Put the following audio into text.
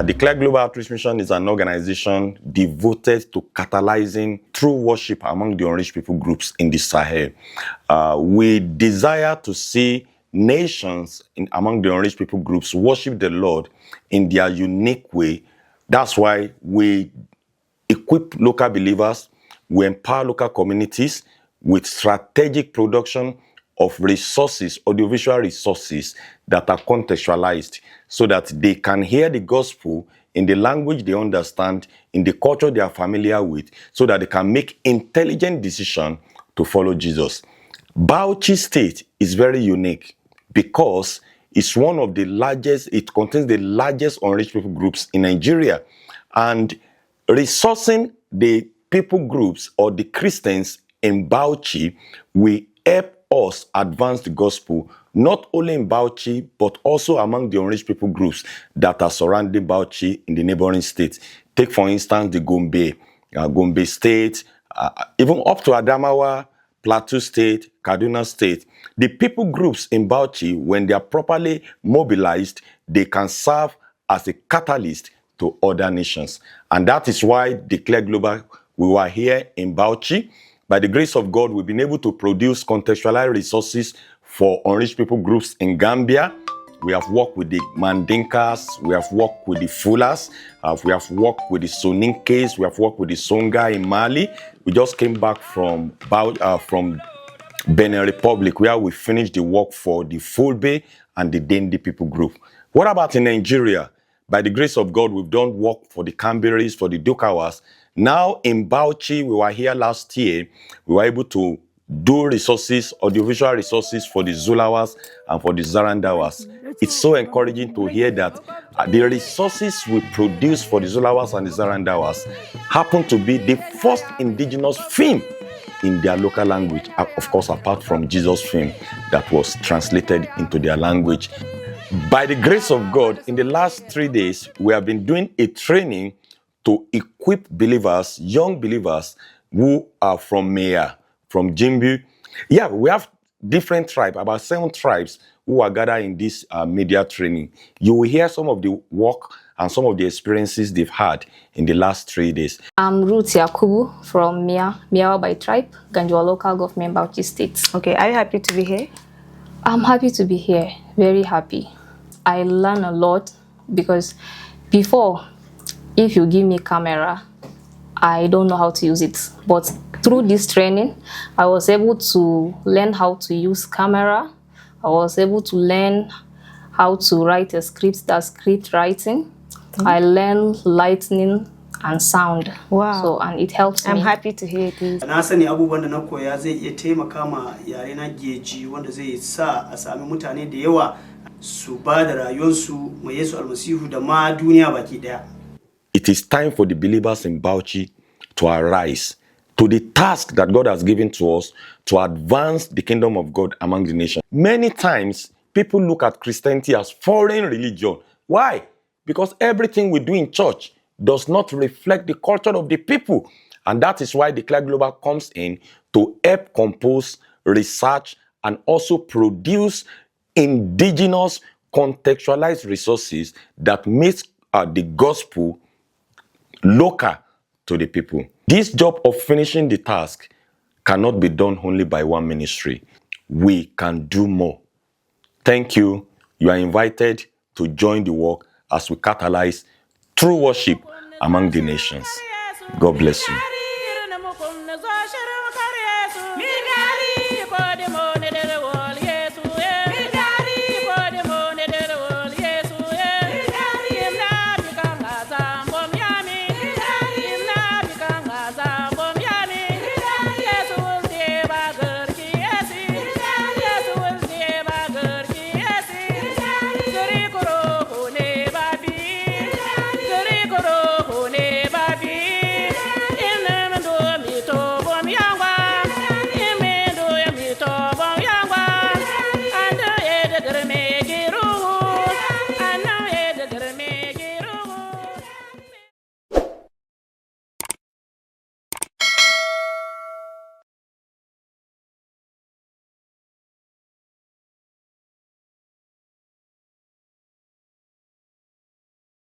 Declare Global Outreach Mission is an organization devoted to catalyzing true worship among the unreached people groups in the Sahel. We desire to see nations among the unreached people groups worship the Lord in their unique way. That's why we equip local believers, we empower local communities with strategic production of resources, audiovisual resources that are contextualized so that they can hear the gospel in the language they understand, in the culture they are familiar with, so that they can make intelligent decisions to follow Jesus. Bauchi State is very unique because it's one of the largest, it contains the largest unreached people groups in Nigeria. And resourcing the people groups or the Christians in Bauchi will help us advance the gospel, not only in Bauchi, but also among the unreached people groups that are surrounding Bauchi in the neighboring states. Take, for instance, the Gombe State, even up to Adamawa, Plateau State, Kaduna State. The people groups in Bauchi, when they are properly mobilized, they can serve as a catalyst to other nations. And that is why Declare Global, we were here in Bauchi. By the grace of God, we've been able to produce contextualized resources for unreached people groups in Gambia. We have worked with the Mandinkas, we have worked with the Fulas, we have worked with the Soninkes, we have worked with the Songa in Mali. We just came back from Benin Republic, where we finished the work for the Fulbe and the Dendi people group. What about in Nigeria? By the grace of God, we've done work for the Camberis, for the Dukawas. Now in Bauchi, we were here last year, we were able to do resources, audiovisual resources for the Zulawas and for the Zarandawas. It's so encouraging to hear that the resources we produce for the Zulawas and the Zarandawas happen to be the first indigenous film in their local language, of course, apart from Jesus' film that was translated into their language. By the grace of God, in the last 3 days, we have been doing a training to equip believers, young believers who are from Mea, from Jimbu. Yeah, we have different tribes, about 7 tribes who are gathered in this media training. You will hear some of the work and some of the experiences they've had in the last 3 days. I'm Ruth Yakubu from Mea by tribe, Ganjwa local government, Bauchi State. Okay, are you happy to be here? I'm happy to be here, very happy. I learn a lot because before, if you give me camera, I don't know how to use it. But through this training, I was able to learn how to use camera. I was able to learn how to write a script, that's script writing. I learned lighting and sound. Wow. So, and it helps me. I'm happy to hear this. Na sani abubuwan da na koya zai iya taimaka ma yare na geji wanda zai sa a sami mutane da yawa su ba da rayuwarsu ma Yesu Almasihu da ma duniya baki daya. It is time for the believers in Bauchi to arise to the task that God has given to us to advance the kingdom of God among the nations. Many times, people look at Christianity as foreign religion. Why? Because everything we do in church does not reflect the culture of the people. And that is why Declare Global comes in to help compose, research, and also produce indigenous contextualized resources that makes the gospel local to the people. This job of finishing the task cannot be done only by one ministry. We can do more. Thank you. You are invited to join the work as we catalyze true worship among the nations. God bless you.